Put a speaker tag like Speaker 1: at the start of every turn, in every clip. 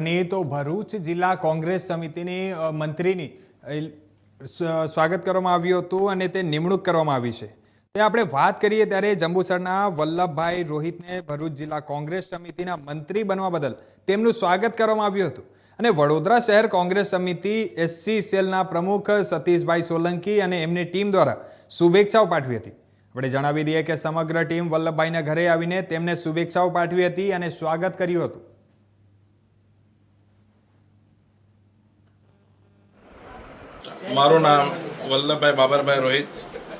Speaker 1: ની તો ભરૂચ જિલ્લા કોંગ્રેસ સમિતિની મંત્રીની સ્વાગત કરવામાં આવ્યું હતું અને તે નિમણૂક કરવામાં આવી છે. તે આપણે વાત કરીએ ત્યારે જંબુસરના વલ્લભભાઈ રોહિતને ભરૂચ જિલ્લા કોંગ્રેસ સમિતિના મંત્રી બનવા બદલ તેમનું સ્વાગત કરવામાં આવ્યું હતું અને વડોદરા શહેર કોંગ્રેસ સમિતિ એસસી સેલના પ્રમુખ સતીશભાઈ સોલંકી અને એમની ટીમ દ્વારા શુભેચ્છાઓ પાઠવી હતી. આપણે જણાવી દઈએ કે સમગ્ર ટીમ વલ્લભભાઈના ઘરે આવીને તેમને શુભેચ્છાઓ પાઠવી હતી અને સ્વાગત કર્યું હતું.
Speaker 2: મારું નામ વલ્લભભાઈ બાબરભાઈ રોહિત,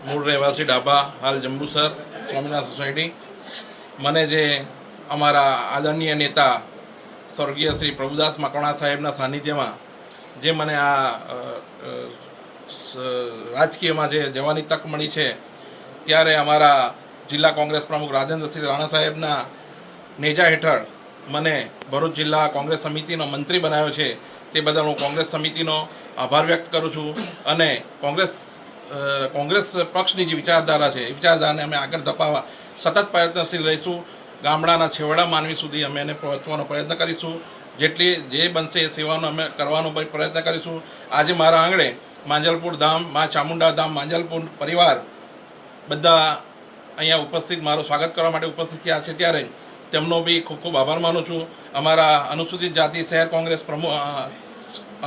Speaker 2: મૂળ રહેવાસી ડાબા, હાલ જંબુસર સ્વામિનારાયણ સોસાયટી. મને જે અમારા આદરણીય નેતા સ્વર્ગીય શ્રી પ્રભુદાસ મકવાણા સાહેબના સાનિધ્યમાં જે મને આ રાજકીયમાં જે જવાની તક મળી છે, ત્યારે અમારા જિલ્લા કોંગ્રેસ પ્રમુખ રાજેન્દ્રસિંહ રાણા સાહેબના નેજા હેઠળ મને ભરૂચ જિલ્લા કોંગ્રેસ સમિતિનો મંત્રી બનાવ્યો છે. તે બદલ હું કોંગ્રેસ સમિતિનો આભાર વ્યક્ત કરું છું અને કોંગ્રેસ પક્ષની જે વિચારધારા છે એ વિચારધારાને અમે આગળ ધપાવવા સતત પ્રયત્નશીલ રહીશું. ગામડાના છેવાડા માનવી સુધી અમે એને પહોંચવાનો પ્રયત્ન કરીશું. જે બનશે એ સેવાનો અમે કરવાનો પ્રયત્ન કરીશું. આજે મારા આંગણે માંજલપુર ધામ, મા ચામુંડા ધામ, માંજલપુર પરિવાર બધા અહીંયા ઉપસ્થિત મારું સ્વાગત કરવા માટે ઉપસ્થિત થયા છે, ત્યારે તેમનો બી ખૂબ ખૂબ આભાર માનું છું. અમારા અનુસૂચિત જાતિ શહેર કોંગ્રેસ પ્રમુખ,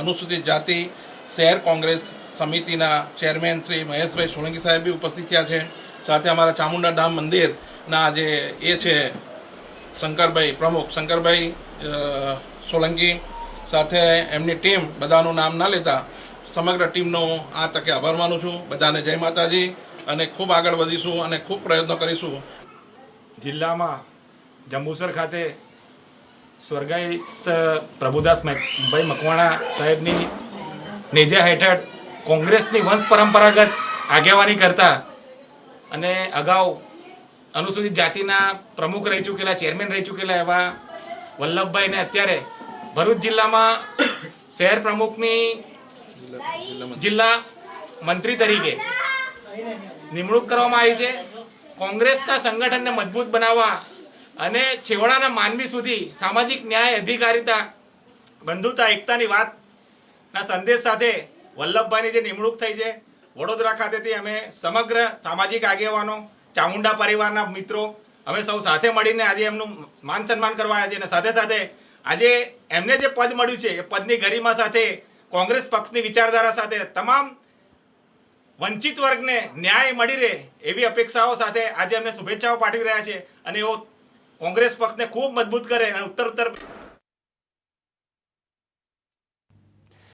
Speaker 2: અનુસૂચિત જાતિ શહેર કોંગ્રેસ સમિતિના ચેરમેન શ્રી મહેશભાઈ સોલંકી સાહેબ બી ઉપસ્થિત થયા છે. સાથે અમારા ચામુંડા ધામ મંદિરના જે એ છે શંકરભાઈ પ્રમુખ, શંકરભાઈ સોલંકી, સાથે એમની ટીમ, બધાનું નામ ના લેતા સમગ્ર ટીમનો આ તકે આભાર માનું છું. બધાને જય માતાજી અને ખૂબ આગળ વધીશું અને ખૂબ પ્રયત્નો કરીશું.
Speaker 3: જિલ્લામાં જંબુસર ખાતે સ્વર્ગસ્થ પ્રભુદાસ ભાઈ મકવાણા સાહેબની નેજા હેઠળ કોંગ્રેસની વંશ પરંપરાગત આગેવાની કરતા અને અગાઉ અનુસૂચિત જાતિના પ્રમુખ રહી ચૂકેલા, ચેરમેન રહી ચૂકેલા એવા વલ્લભભાઈને અત્યારે ભરૂચ જિલ્લામાં શહેર પ્રમુખની જિલ્લા મંત્રી તરીકે નિમણૂક કરવામાં આવી છે. કોંગ્રેસના સંગઠનને મજબૂત બનાવવા અને છેવાડાના માનવી સુધી સામાજિક ન્યાય, અધિકારિતા, બંધુતા, એકતાની વાતના સંદેશ સાથે વલ્લભભાઈની જે નિમણૂક થઈ છે, વડોદરા ખાતેથી અમે સમગ્ર સામાજિક આગેવાનો, ચામુંડા પરિવારના મિત્રો, અમે સૌ સાથે મળીને આજે એમનું માન સન્માન કરવા આવ્યા છે. અને સાથે સાથે આજે એમને જે પદ મળ્યું છે એ પદની ગરિમા સાથે કોંગ્રેસ પક્ષની વિચારધારા સાથે તમામ વંચિત વર્ગને ન્યાય મળી રહે એવી અપેક્ષાઓ સાથે આજે અમને શુભેચ્છાઓ પાઠવી રહ્યા છે અને એવો કોંગ્રેસ પક્ષને ખૂબ મજબૂત કરે અને ઉત્તરોત્તર